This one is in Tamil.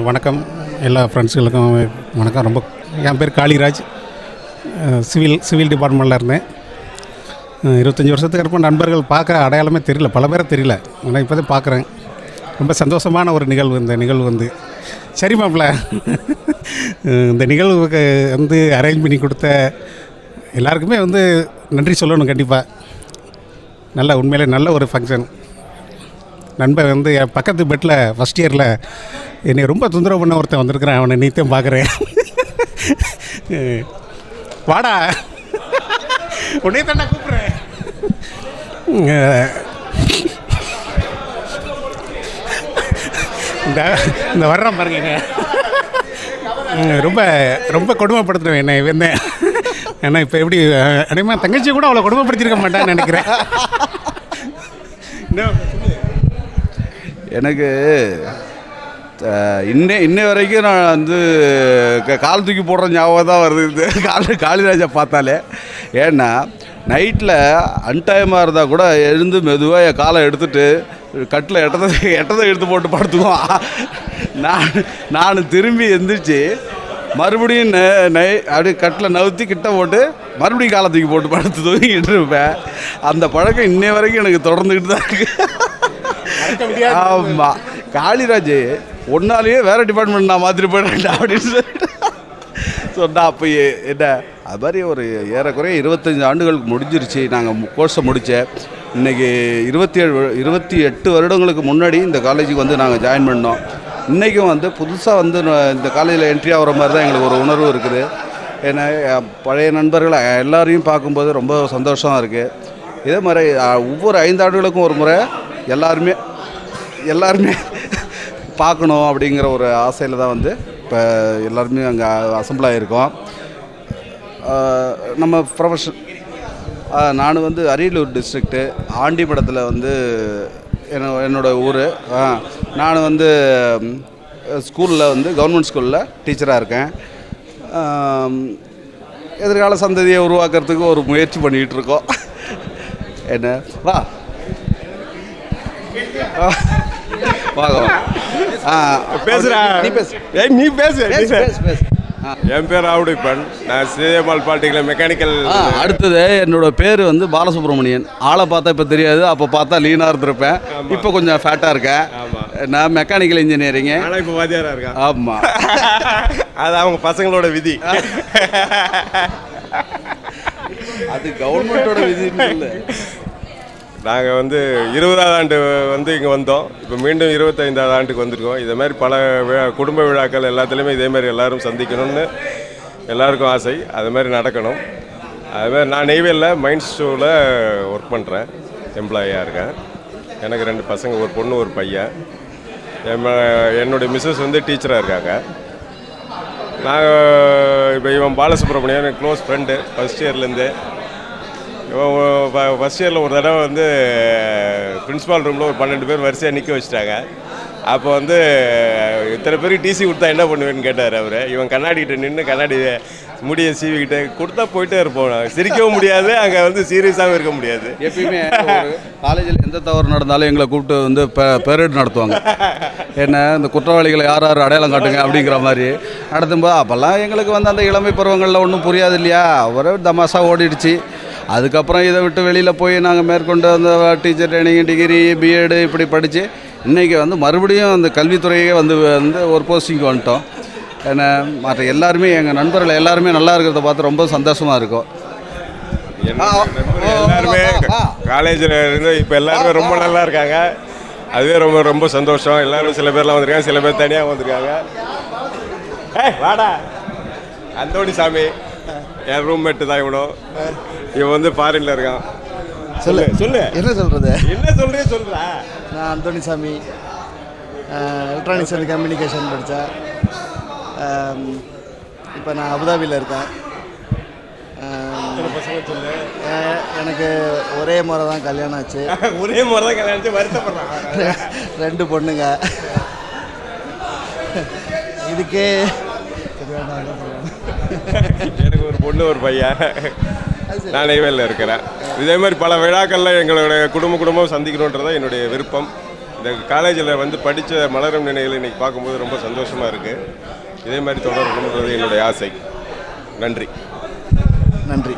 வணக்கம் எல்லா ஃப்ரெண்ட்ஸுகளுக்கும் வணக்கம். ரொம்ப என் பேர் காளிராஜ். சிவில் டிபார்ட்மெண்ட்டில் இருந்தேன். 25 வருஷத்துக்கு அப்புறம் நண்பர்கள் பார்க்க அடையாளமே தெரியல, பல பேரை தெரியல. ஆனால் இப்போ தான் பார்க்குறேன். ரொம்ப சந்தோஷமான ஒரு நிகழ்வு இந்த நிகழ்வு வந்து. சரி மாப்பிள்ள, இந்த நிகழ்வுக்கு வந்து அரேஞ்ச் பண்ணி கொடுத்த எல்லாருக்குமே வந்து நன்றி சொல்லணும் கண்டிப்பாக. நல்ல உண்மையிலே நல்ல ஒரு ஃபங்க்ஷன். நண்பர் வந்து என் பக்கத்து பெட்டில் ஃபஸ்ட் இயரில் என்னை ரொம்ப தொந்தரவு பண்ண ஒருத்தன் வந்திருக்கிறேன். அவனை நீத்தையும் பார்க்குறேன். வாடா, உன்னையே தாண்டா கூப்பிட்றேன். இந்த வர்றான் பாருங்க, ரொம்ப ரொம்ப கொடுமைப்படுத்துவேன் என்னை வந்தேன். ஏன்னா இப்போ எப்படி அனைமா தங்கச்சி கூட அவ்வளோ கொடுமைப்படுத்திருக்க மாட்டான்னு நினைக்கிறேன். எனக்கு இன்ன வரைக்கும் நான் வந்து கால் தூக்கி போடுற ஞாபகம் தான் வருது காளிராஜை பார்த்தாலே. ஏன்னா நைட்டில் அன்டைமாக இருந்தால் கூட எழுந்து மெதுவாக என் காலை எடுத்துகிட்டு கட்டில் எட்டதை எடுத்து போட்டு படுத்துக்குவோம். நான் திரும்பி எந்திரிச்சு மறுபடியும் அப்படியே கட்டில் நவுத்தி கிட்ட போட்டு மறுபடியும் காலை தூக்கி போட்டு படுத்து தூங்கிட்டு இருப்பேன். அந்த பழக்கம் இன்னை வரைக்கும் எனக்கு தொடர்ந்துக்கிட்டு தான் இருக்குது. ஆமாம், காளிராஜ் ஒன்னாலேயே வேறு டிபார்ட்மெண்ட் நான் மாற்றிட்டு போயிட்டேன் அப்படின்னு சொல்லிட்டு சொன்னால் அப்போ என்ன அது மாதிரி ஒரு ஏறக்குறைய 25 ஆண்டுகளுக்கு முடிஞ்சிருச்சு நாங்கள் கோர்ஸை முடித்தேன். இன்றைக்கி 28 வருடங்களுக்கு முன்னாடி இந்த காலேஜுக்கு வந்து நாங்கள் ஜாயின் பண்ணோம். இன்றைக்கும் வந்து புதுசாக வந்து இந்த காலேஜில் என்ட்ரி ஆகிற மாதிரி தான் எங்களுக்கு ஒரு உணர்வு இருக்குது. ஏன்னா பழைய நண்பர்கள் எல்லாரையும் பார்க்கும்போது ரொம்ப சந்தோஷமாக இருக்குது. இதே மாதிரி ஒவ்வொரு 5 ஆண்டுகளுக்கும் ஒரு முறை எல்லாருமே பார்க்கணும் அப்படிங்கிற ஒரு ஆசையில் தான் வந்து இப்போ எல்லாருமே அங்கே அசம்பிள் ஆகிருக்கோம். நம்ம ப்ரொஃபஷன் நான் வந்து அரியலூர் டிஸ்ட்ரிக்ட்டு ஆண்டிமடத்தில் வந்து என்னோடய ஊர். நான் வந்து ஸ்கூலில் வந்து கவர்மெண்ட் ஸ்கூலில் டீச்சராக இருக்கேன். எதிர்கால சந்ததியை உருவாக்குறதுக்கு ஒரு முயற்சி பண்ணிகிட்டு இருக்கோம். என்ன வா பேசுறா, நீ பேசு. என் பேர் ஆவுடிப்பன். நான் சேமால் பால்டிக்கில் மெக்கானிக்கல். அடுத்தது என்னோட பேர் வந்து பாலசுப்ரமணியன். ஆளை பார்த்தா இப்போ தெரியாது, அப்போ பார்த்தா லீனாக இருந்திருப்பேன். இப்போ கொஞ்சம் ஃபேட்டாக இருக்கேன். நான் மெக்கானிக்கல் இன்ஜினியரிங்கு. ஆனால் இப்போ வாத்தியாராக இருக்கேன். ஆமாம், அது அவங்க பசங்களோட விதி. அது கவர்மெண்ட்டோட விதின்னு இல்லை. நாங்கள் வந்து 20ஆவது ஆண்டு வந்து இங்கே வந்தோம். இப்போ மீண்டும் 25ஆவது ஆண்டுக்கு வந்திருக்கோம். இதே மாதிரி பல குடும்ப விழாக்கள் எல்லாத்துலேயுமே இதே மாதிரி எல்லோரும் சந்திக்கணும்னு எல்லாருக்கும் ஆசை. அது மாதிரி நடக்கணும். அதுமாதிரி நான் நெய்வேலியில் மைண்ட் ஸ்டோவில் ஒர்க் பண்ணுறேன், எம்ப்ளாயியாக இருக்கேன். எனக்கு 2 பசங்க, ஒரு பொண்ணு ஒரு பையன். என்னுடைய மிஸ்ஸஸ் வந்து டீச்சராக இருக்காங்க. நாங்கள் இப்போ இவன் பாலசுப்ரமணியன் க்ளோஸ் ஃப்ரெண்டு ஃபஸ்ட் இயர்லேருந்து. ஃபஸ்ட் இயரில் ஒரு தடவை வந்து பிரின்ஸிபால் ரூமில் ஒரு 12 பேர் வரிசையாக நிற்க வச்சுட்டாங்க. அப்போ வந்து இத்தனை பேருக்கு டிசி கொடுத்தா என்ன பண்ணுவேன்னு கேட்டார் அவர். இவன் கண்ணாடிக்கிட்ட நின்று கண்ணாடி முடியை சீவிக்கிட்ட கொடுத்தா போயிட்டே இருப்போம். சிரிக்கவும் முடியாது, அங்கே வந்து சீரியஸாகவும் இருக்க முடியாது. எப்பயுமே காலேஜில் எந்த தவறு நடந்தாலும் எங்களை கூப்பிட்டு வந்து பெரேட் நடத்துவாங்க. என்ன இந்த குற்றவாளிகளை யார் அடையாளம் காட்டுங்க அப்படிங்கிற மாதிரி நடத்தும்போது அப்போல்லாம் எங்களுக்கு வந்து அந்த இளமை பருவங்களில் ஒன்றும் புரியாது இல்லையா, ஒரே தமாஷா ஓடிடுச்சு. அதுக்கப்புறம் இதை விட்டு வெளியில் போய் நாங்கள் மேற்கொண்டு அந்த டீச்சர் ட்ரைனிங், டிகிரி, பிஎட் இப்படி படித்து இன்றைக்கி வந்து மறுபடியும் அந்த கல்வித்துறையே வந்து ஒரு போஸ்டிங்க்கு வந்துட்டோம். ஏன்னா மற்ற எல்லாருமே எங்கள் நண்பர்கள் எல்லாருமே நல்லா இருக்கிறத பார்த்து ரொம்ப சந்தோஷமாக இருக்கும். எல்லாருமே காலேஜில் இருந்து இப்போ எல்லாருமே ரொம்ப நல்லா இருக்காங்க. அதுவே ரொம்ப ரொம்ப சந்தோஷம். எல்லோரும் சில பேர்லாம் வந்திருக்காங்க, சில பேர் தனியாக வந்திருக்காங்க. வாடா அந்தோணி சாமி, என் ரூம்மேட்டு தான் இவனும். இவன் வந்து ஃபாரின்ல இருக்கான். சொல்லு என்ன சொல்கிறது, என்ன சொல்கிறே சொல்கிறா. நான் அந்தோணிசாமி, எலக்ட்ரானிக்ஸ் அண்ட் கம்யூனிகேஷன் படித்தேன். இப்போ நான் அபுதாபியில் இருக்கேன். எனக்கு ஒரே முறை தான் கல்யாணம் ஆச்சு. ஒரே முறை தான் கல்யாணம் ஆச்சு, வருத்தப்படுறாங்க. 2 பொண்ணுங்க. இதுக்கே எனக்கு ஒரு பொண்ணு ஒரு பையன். நான் நெய்வேலியில் இருக்கிறேன். இதே மாதிரி பல விழாக்களில் எங்களுடைய குடும்பம் சந்திக்கணுன்றதான் என்னுடைய விருப்பம். இந்த காலேஜில் வந்து படித்த மலரும் நினைவுகளை இன்றைக்கி பார்க்கும்போது ரொம்ப சந்தோஷமாக இருக்குது. இதே மாதிரி தொடரணுன்றது என்னுடைய ஆசை. நன்றி. நன்றி.